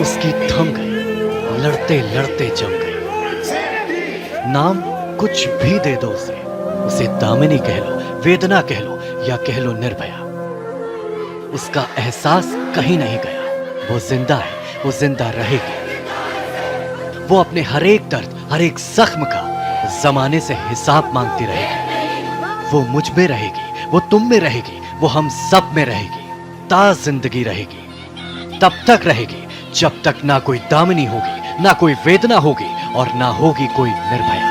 उसकी थम गई, लड़ते लड़ते जम गई। नाम कुछ भी दे दो उसे दामिनी कह लो, वेदना कह लो या कह लो निर्भया। उसका एहसास कहीं नहीं गया। वो जिंदा है, वो जिंदा रहेगी। वो अपने हर एक दर्द, हर एक जख्म का जमाने से हिसाब मांगती रहेगी। वो मुझ में रहेगी, वो तुम में रहेगी, वो हम सब में रहेगी। ता जिंदगी रहेगी, तब तक रहेगी जब तक ना कोई दामिनी होगी, ना कोई वेदना होगी और ना होगी कोई निर्भया।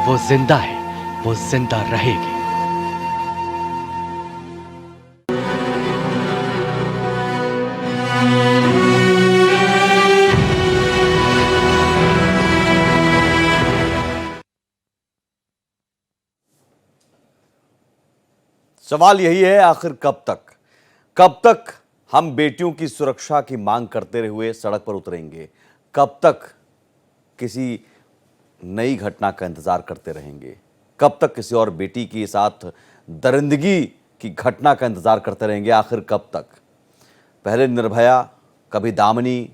वो जिंदा है, वो जिंदा रहेगी। सवाल यही है, आखिर कब तक हम बेटियों की सुरक्षा की मांग करते हुए सड़क पर उतरेंगे? कब तक किसी नई घटना का इंतजार करते रहेंगे? कब तक किसी और बेटी के साथ दरिंदगी की घटना का इंतजार करते रहेंगे? आखिर कब तक? पहले निर्भया, कभी दामिनी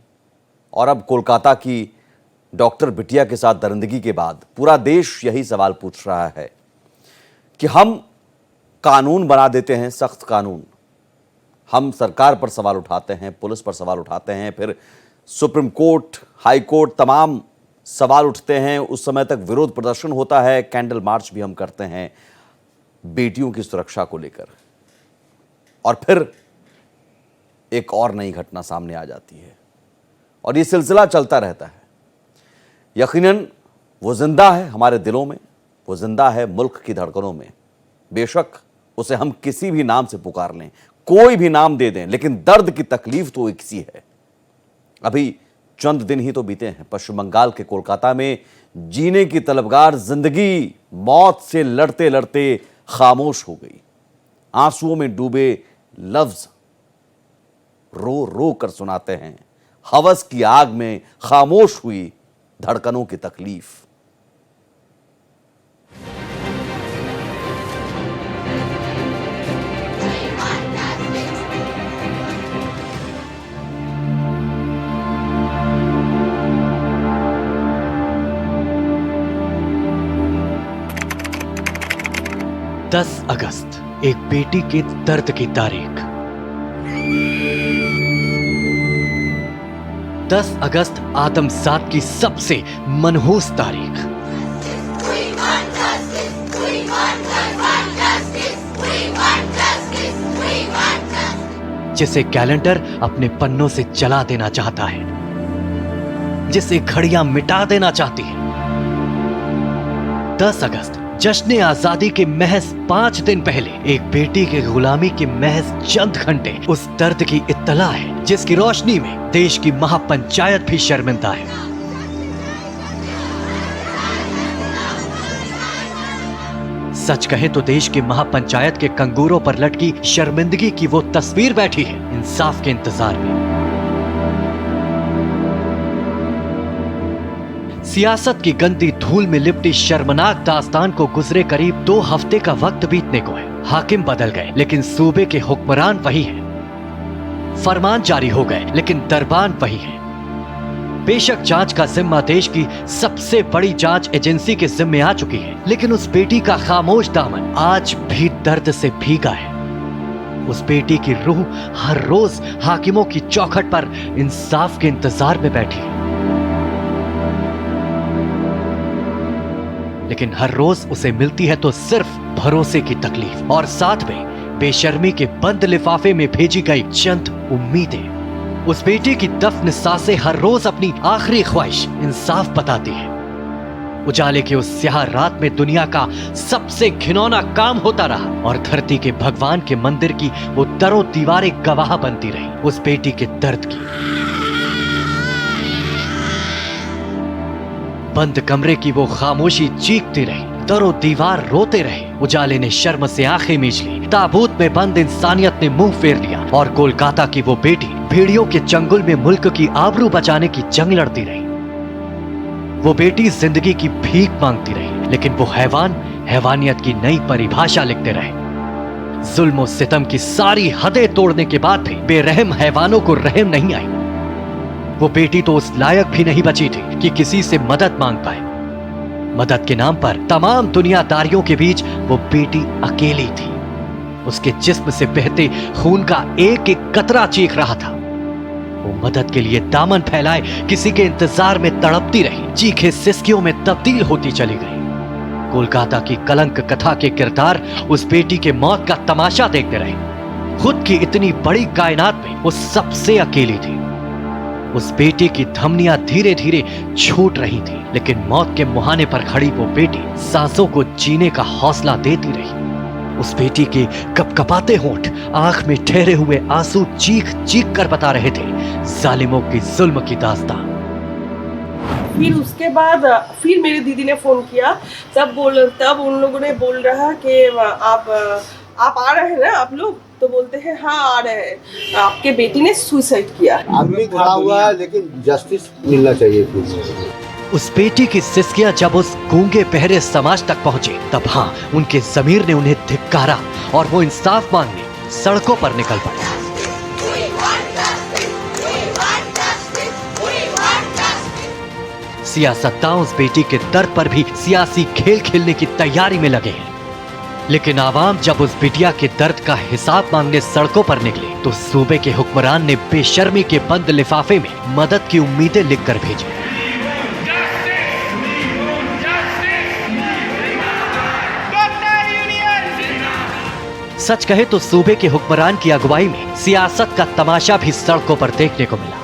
और अब कोलकाता की डॉक्टर बिटिया के साथ दरिंदगी के बाद पूरा देश यही सवाल पूछ रहा है कि हम कानून बना देते हैं, सख्त कानून। हम सरकार पर सवाल उठाते हैं, पुलिस पर सवाल उठाते हैं, फिर सुप्रीम कोर्ट, हाई कोर्ट, तमाम सवाल उठते हैं। उस समय तक विरोध प्रदर्शन होता है, कैंडल मार्च भी हम करते हैं बेटियों की सुरक्षा को लेकर। और फिर एक और नई घटना सामने आ जाती है और ये सिलसिला चलता रहता है। यकीनन वो जिंदा है हमारे दिलों में, वो जिंदा है मुल्क की धड़कनों में। बेशक उसे हम किसी भी नाम से पुकार लें, कोई भी नाम दे दें, लेकिन दर्द की तकलीफ तो एक सी है। अभी चंद दिन ही तो बीते हैं, पश्चिम बंगाल के कोलकाता में जीने की तलबगार जिंदगी मौत से लड़ते लड़ते खामोश हो गई। आंसुओं में डूबे लफ्ज रो रो कर सुनाते हैं। हवस की आग में खामोश हुई धड़कनों की तकलीफ। दस अगस्त, एक बेटी के दर्द की तारीख। 10 अगस्त आदमजात की सबसे मनहूस तारीख। जिसे कैलेंडर अपने पन्नों से जला देना चाहता है, जिसे घड़ियां मिटा देना चाहती है। 10 अगस्त जश्न आजादी के महज 5 दिन पहले एक बेटी की गुलामी के महज चंद घंटे उस दर्द की इत्तला है जिसकी रोशनी में देश की महापंचायत भी शर्मिंदा है। सच कहे तो देश की महापंचायत के कंगूरों पर लटकी शर्मिंदगी की वो तस्वीर बैठी है इंसाफ के इंतजार में। सियासत की गंदी धूल में लिपटी शर्मनाक दास्तान को गुजरे करीब 2 हफ्ते का वक्त बीतने को है। हाकिम बदल गए लेकिन सूबे के हुक्मरान वही हैं। फरमान जारी हो गए लेकिन दरबान वही है। बेशक जांच का जिम्मा देश की सबसे बड़ी जांच एजेंसी के जिम्मे आ चुकी है, लेकिन उस बेटी का खामोश दामन आज भी दर्द से भीगा है। उस बेटी की रूह हर रोज हाकिमों की चौखट पर इंसाफ के इंतजार में बैठी है, लेकिन हर रोज उसे मिलती है तो सिर्फ भरोसे की तकलीफ और साथ में बेशर्मी के बंद लिफाफे में भेजी गई चंद उम्मीदें। उस बेटी की दफन सांसें हर रोज अपनी आखिरी ख्वाहिश इंसाफ बताती है। उजाले की उस स्याह रात में दुनिया का सबसे घिनौना काम होता रहा और धरती के भगवान के मंदिर की वो दरों दीवारें गवाह बनती रही उस बेटी के दर्द की। बंद कमरे की वो खामोशी चीखती रही, दरों दीवार रोते रहे। उजाले ने शर्म से आंखें मीच ली, ताबूत में बंद इंसानियत ने मुंह फेर लिया और कोलकाता की वो बेटी भेड़ियों के चंगुल में मुल्क की आबरू बचाने की जंग लड़ती रही। वो बेटी जिंदगी की भीख मांगती रही, लेकिन वो हैवान हैवानियत की नई परिभाषा लिखते रहे। जुल्म और सितम की सारी हदें तोड़ने के बाद भी बेरहम हैवानों को रहम नहीं आई। वो बेटी तो उस लायक भी नहीं बची थी कि किसी से मदद मांग पाए। मदद के नाम पर तमाम दुनियादारियों के बीच वो बेटी अकेली थी। उसके जिस्म से बहते खून का एक एक कतरा चीख रहा था। वो मदद के लिए दामन फैलाए किसी के इंतजार में तड़पती रही, चीखे सिसकियों में तब्दील होती चली गई। कोलकाता की कलंक कथा के किरदार उस बेटी के मौत का तमाशा देखते रहे। खुद की इतनी बड़ी कायनात में वो सबसे अकेली थी। उस बेटी की धमनियां धीरे धीरे छूट रही थी, लेकिन मौत के मुहाने पर खड़ी वो बेटी सांसों को जीने का हौसला देती रही। उस बेटी के कपकपाते होंठ, आंख में ठहरे हुए आंसू चीख चीख कर बता रहे थे जालिमों की जुल्म की दास्तान। फिर उसके बाद फिर मेरी दीदी ने फोन किया, तब उन लोगों ने बोल रहा कि आप आ रहे हैं ना आप लोग, तो बोलते हैं हाँ आ रहे हैं, आपके बेटी ने सुसाइड किया। आदमी खड़ा हुआ है लेकिन जस्टिस मिलना चाहिए प्लीज। उस बेटी की सिसकियां जब उस गूंगे बहरे समाज तक पहुंचे, तब हाँ, उनके ज़मीर ने उन्हें धिक्कारा और वो इंसाफ मांगने सड़कों पर निकल पड़े। सियासतदान उस बेटी के दर्द पर भी सियासी खेल खेलने की तैयारी में लगे हैं, लेकिन आवाम जब उस बिटिया के दर्द का हिसाब मांगने सड़कों पर निकले, तो सूबे के हुक्मरान ने बेशर्मी के बंद लिफाफे में मदद की उम्मीदें लिखकर भेजी। सच कहे तो सूबे के हुक्मरान की अगुवाई में सियासत का तमाशा भी सड़कों पर देखने को मिला।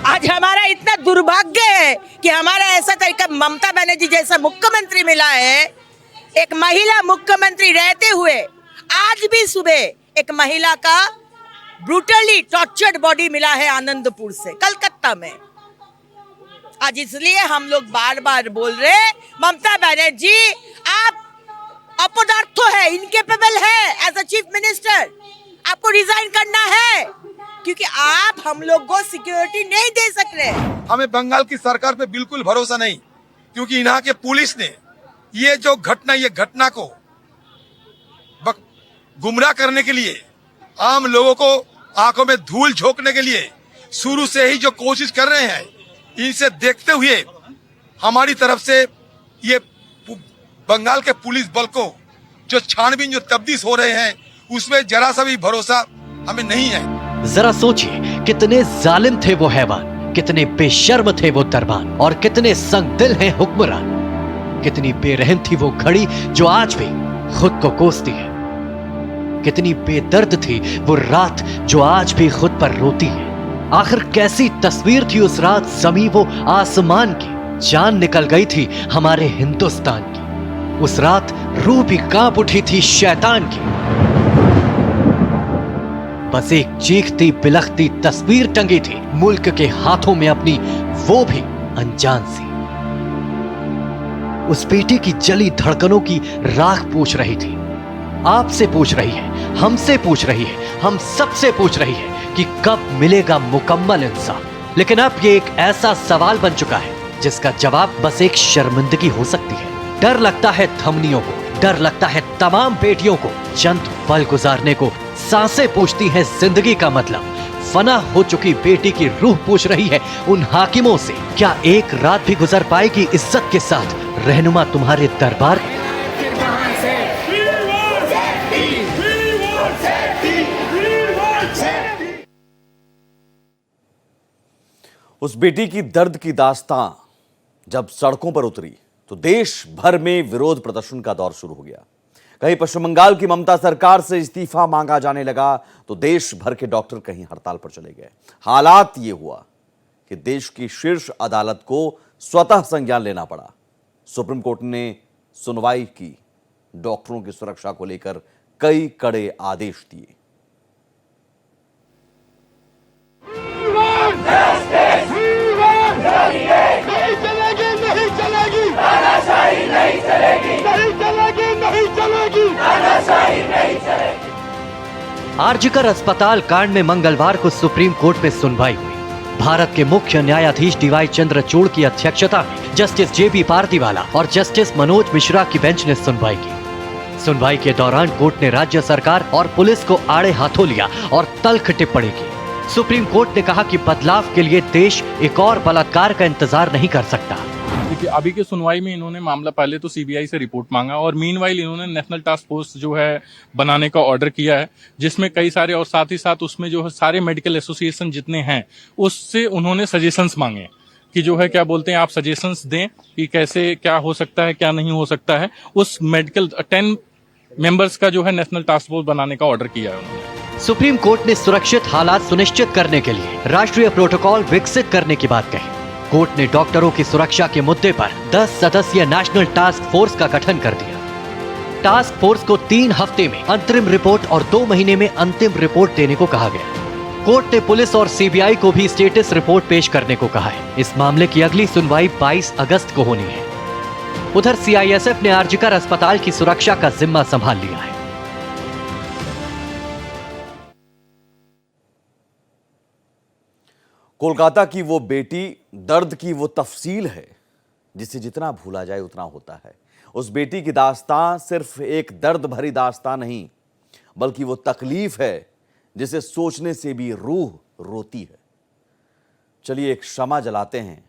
आज हमारा इतना दुर्भाग्य है कि हमारा ऐसा तरीका ममता बनर्जी जैसा मुख्यमंत्री मिला है। एक महिला मुख्यमंत्री रहते हुए आज भी सुबह एक महिला का ब्रूटली टॉर्चर्ड बॉडी मिला है आनंदपुर से, कलकत्ता में। आज इसलिए हम लोग बार बार बोल रहे, ममता बनर्जी आप अपदार्थ है, इनकेपेबल है एज अ चीफ मिनिस्टर, आपको रिजाइन करना है, क्योंकि आप हम लोग को सिक्योरिटी नहीं दे सक रहे। हमें बंगाल की सरकार पे बिल्कुल भरोसा नहीं, क्योंकि यहाँ के पुलिस ने ये घटना को गुमराह करने के लिए, आम लोगों को आंखों में धूल झोंकने के लिए शुरू से ही जो कोशिश कर रहे हैं, इनसे देखते हुए हमारी तरफ से ये बंगाल के पुलिस बल को जो छानबीन जो तब्दील हो रहे हैं, उसमें जरा सा भी भरोसा हमें नहीं है। जरा सोचिए कितने जालिम थे वो हैवान, कितने बेशर्म थे वो दरबान, और कितने संगदिल हैं हुक्मरान। कितनी बेरहम थी वो घड़ी जो आज भी खुद को कोसती है। कितनी बेदर्द थी वो रात जो आज भी खुद पर रोती है। आखिर कैसी तस्वीर थी उस रात ज़मीं वो आसमान की। जान निकल गई थी हमारे हिंदुस्तान की। उस रात रूह भी कांप उठी थी शैतान की। बस एक चीखती बिलखती तस्वीर टंगी थी मुल्क के हाथों में अपनी, वो भी अनजान सी। उस बेटी की जली धड़कनों की राख पूछ रही थी, आपसे पूछ रही है, हमसे पूछ रही है, हम सबसे पूछ रही है कि कब मिलेगा मुकम्मल इंसाफ। लेकिन अब ये एक ऐसा सवाल बन चुका है जिसका जवाब बस एक शर्मिंदगी हो सकती है। डर लगता है धमनियों को, डर लगता है तमाम बेटियों को, चंद पल गुजारने को। सांसें पूछती हैं जिंदगी का मतलब। फना हो चुकी बेटी की रूह पूछ रही है उन हाकिमों से, क्या एक रात भी गुजर पाएगी इज्जत के साथ रहनुमा तुम्हारे दरबार में? उस बेटी की दर्द की दास्तां जब सड़कों पर उतरी तो देश भर में विरोध प्रदर्शन का दौर शुरू हो गया। कहीं पश्चिम बंगाल की ममता सरकार से इस्तीफा मांगा जाने लगा तो देश भर के डॉक्टर कहीं हड़ताल पर चले गए। हालात ये हुआ कि देश की शीर्ष अदालत को स्वतः संज्ञान लेना पड़ा। सुप्रीम कोर्ट ने सुनवाई की, डॉक्टरों की सुरक्षा को लेकर कई कड़े आदेश दिए। आरजीकर अस्पताल कांड में मंगलवार को सुप्रीम कोर्ट में सुनवाई हुई। भारत के मुख्य न्यायाधीश डीवाई चंद्रचूड़ की अध्यक्षता में जस्टिस जेबी पारदीवाला और जस्टिस मनोज मिश्रा की बेंच ने सुनवाई की। सुनवाई के दौरान कोर्ट ने राज्य सरकार और पुलिस को आड़े हाथों लिया और तल्ख टिप्पणी की। सुप्रीम कोर्ट ने कहा कि बदलाव के लिए देश एक और बलात्कार का इंतजार नहीं कर सकता। देखिए, अभी की सुनवाई में इन्होंने मामला पहले तो सीबीआई से रिपोर्ट मांगा और मीनवाइल इन्होंने नेशनल टास्क फोर्स जो है बनाने का ऑर्डर किया है, जिसमें कई सारे और साथ ही साथ उसमें जो है सारे मेडिकल एसोसिएशन जितने हैं उससे उन्होंने सजेशंस मांगे कि जो है क्या बोलते हैं आप सजेशंस दें कि कैसे क्या हो सकता है क्या नहीं हो सकता है। उस मेडिकल 10 मेंबर्स का जो है नेशनल टास्क फोर्स बनाने का ऑर्डर किया है उन्होंने। सुप्रीम कोर्ट ने सुरक्षित हालात सुनिश्चित करने के लिए राष्ट्रीय प्रोटोकॉल विकसित करने की बात कही। कोर्ट ने डॉक्टरों की सुरक्षा के मुद्दे पर 10 सदस्यीय नेशनल टास्क फोर्स का गठन कर दिया। टास्क फोर्स को 3 हफ्ते में अंतरिम रिपोर्ट और 2 महीने में अंतिम रिपोर्ट देने को कहा गया। कोर्ट ने पुलिस और सीबीआई को भी स्टेटस रिपोर्ट पेश करने को कहा है। इस मामले की अगली सुनवाई 22 अगस्त को होनी है। उधर सीआईएसएफ ने आरजीकर अस्पताल की सुरक्षा का जिम्मा संभाल लिया है। कोलकाता की वो बेटी, दर्द की वो तफसील है जिसे जितना भूला जाए उतना होता है। उस बेटी की दास्तां सिर्फ एक दर्द भरी दास्तां नहीं, बल्कि वो तकलीफ है जिसे सोचने से भी रूह रोती है। चलिए एक क्षमा जलाते हैं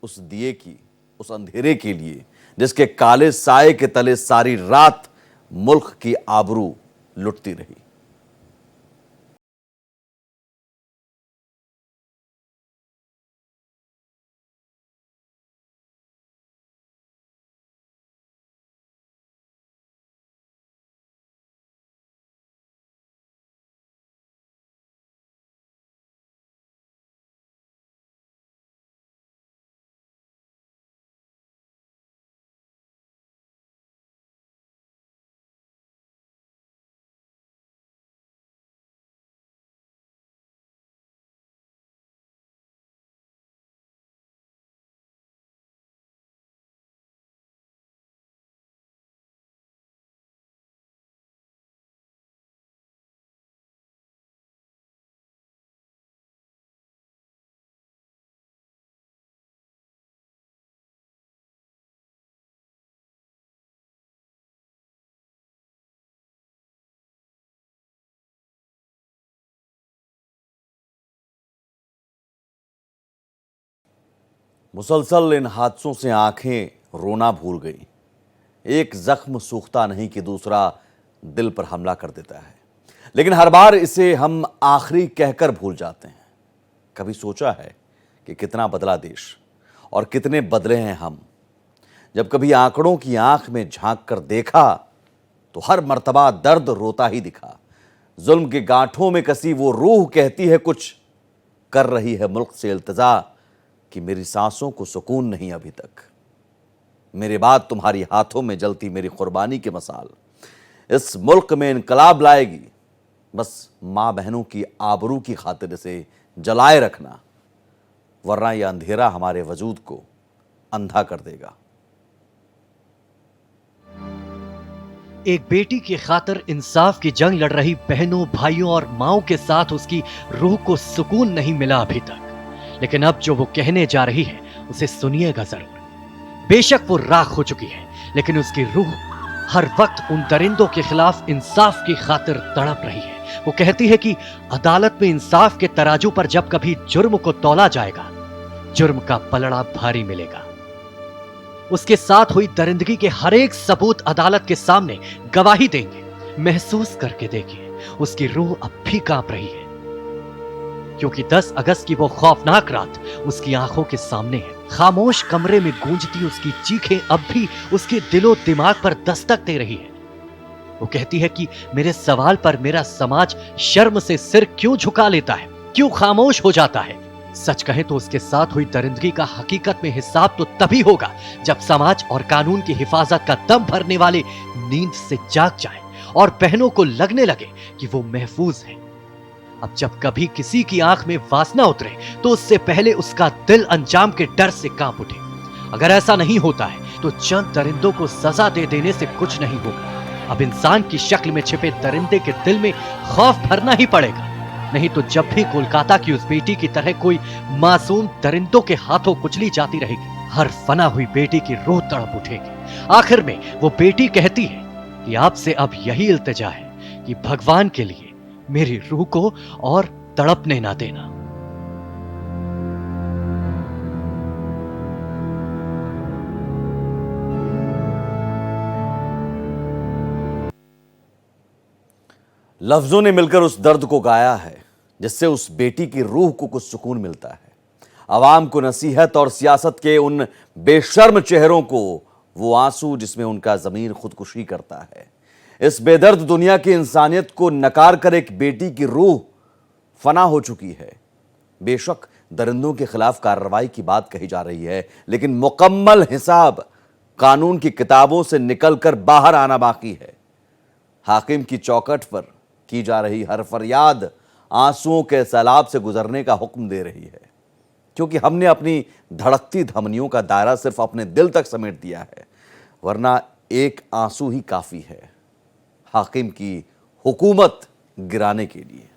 उस दिए की, उस अंधेरे के लिए जिसके काले साए के तले सारी रात मुल्क की आबरू लुटती रही। मुसलसल इन हादसों से आंखें रोना भूल गई। एक जख्म सूखता नहीं कि दूसरा दिल पर हमला कर देता है, लेकिन हर बार इसे हम आखिरी कहकर भूल जाते हैं। कभी सोचा है कि कितना बदला देश और कितने बदले हैं हम? जब कभी आंकड़ों की आंख में झांक कर देखा तो हर मर्तबा दर्द रोता ही दिखा। जुल्म के गांठों में कसी वो रूह कहती है कुछ कर रही है मुल्क से इल्तिजा कि मेरी सांसों को सुकून नहीं अभी तक। मेरे बाद तुम्हारी हाथों में जलती मेरी कुर्बानी की मसाल इस मुल्क में इनकलाब लाएगी। बस माँ बहनों की आबरू की खातिर इसे जलाए रखना, वरना यह अंधेरा हमारे वजूद को अंधा कर देगा। एक बेटी की खातिर इंसाफ की जंग लड़ रही बहनों, भाइयों और माओं के साथ उसकी रूह को सुकून नहीं मिला अभी तक, लेकिन अब जो वो कहने जा रही है उसे सुनिएगा जरूर। बेशक वो राख हो चुकी है, लेकिन उसकी रूह हर वक्त उन दरिंदों के खिलाफ इंसाफ की खातिर तड़प रही है। वो कहती है कि अदालत में इंसाफ के तराजू पर जब कभी जुर्म को तौला जाएगा, जुर्म का पलड़ा भारी मिलेगा। उसके साथ हुई दरिंदगी के हर एक सबूत अदालत के सामने गवाही देंगे। महसूस करके देखिए, उसकी रूह अब भी कांप रही है, क्योंकि 10 अगस्त की वो खौफनाक रात उसकी आंखों के सामने है। खामोश कमरे में गूंजती उसकी चीखें अब भी उसके दिलो दिमाग पर दस्तक दे रही है। वो कहती है कि मेरे सवाल पर मेरा समाज शर्म से सिर क्यों झुका लेता है, क्यों खामोश हो जाता है। सच कहे तो उसके साथ हुई दरिंदगी का हकीकत में हिसाब तो तभी होगा जब समाज और कानून की हिफाजत का दम भरने वाले नींद से जाग जाए और बहनों को लगने लगे कि वो महफूज है। अब जब कभी किसी की आंख में वासना उतरे तो उससे पहले उसका दिल अंजाम के डर से कांप उठे। अगर ऐसा नहीं होता है तो चंद दरिंदों को सजा दे देने से कुछ नहीं होगा। अब इंसान की शक्ल में छिपे दरिंदे के दिल में खौफ भरना ही पड़ेगा, नहीं तो जब भी कोलकाता की उस बेटी की तरह कोई मासूम दरिंदों के हाथों कुचली जाती रहेगी, हर फना हुई बेटी की रूह तड़प उठेगी। आखिर में वो बेटी कहती है कि आपसे अब यही इल्तिजा है कि भगवान के लिए मेरी रूह को और तड़पने ना देना। लफ्जों ने मिलकर उस दर्द को गाया है जिससे उस बेटी की रूह को कुछ सुकून मिलता है। अवाम को नसीहत और सियासत के उन बेशर्म चेहरों को वो आंसू जिसमें उनका ज़मीर खुदकुशी करता है। इस बेदर्द दुनिया की इंसानियत को नकार कर एक बेटी की रूह फना हो चुकी है। बेशक दरिंदों के खिलाफ कार्रवाई की बात कही जा रही है, लेकिन मुकम्मल हिसाब कानून की किताबों से निकलकर बाहर आना बाकी है। हाकिम की चौखट पर की जा रही हर फरियाद आंसुओं के सैलाब से गुजरने का हुक्म दे रही है, क्योंकि हमने अपनी धड़कती धमनियों का दायरा सिर्फ अपने दिल तक समेट दिया है, वरना एक आंसू ही काफी है हाकिम की हुकूमत गिराने के लिए।